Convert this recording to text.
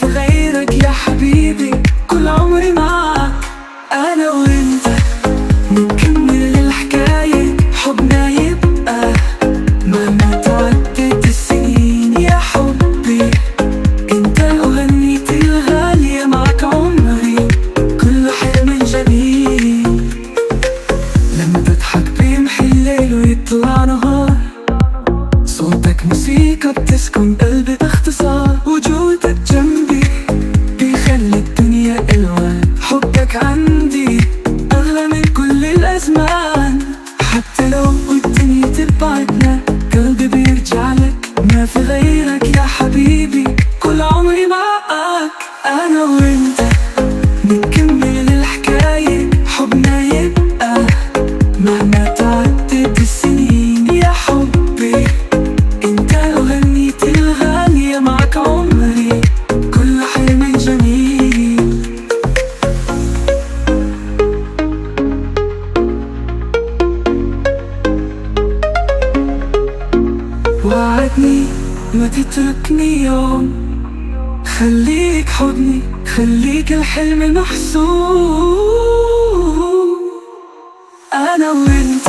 في غيرك يا حبيبي، كل عمري معك أنا وإنت. نكمل الحكاية حبنا يبقى مهما تعدت السنين يا حبي. انت أغنيتي الغالية معك عمري، كل حلم جميل. لما تضحك بيمحي الليل ويطلع نهار، صوتك موسيقى بتسكن قلبي باختصار. وجودك جنبي بيخلي الدنيا ألوان، حبك عندي أغلى من كل الأزمان. حتى لو الدنيا تبعدنا قلبي بيرجع لك، ما في غيرك يا حبيبي، كل عمري معك أنا وإنت. نكمل الحكاية حبنا يبقى مهما تعدت السنين يا حبي. انت أغنيتي الغالية معك عمري، كل حلم جميل. وعدني ما تتركني يوم، خليك حضني، خليك الحلم محسوب. أنا وإنت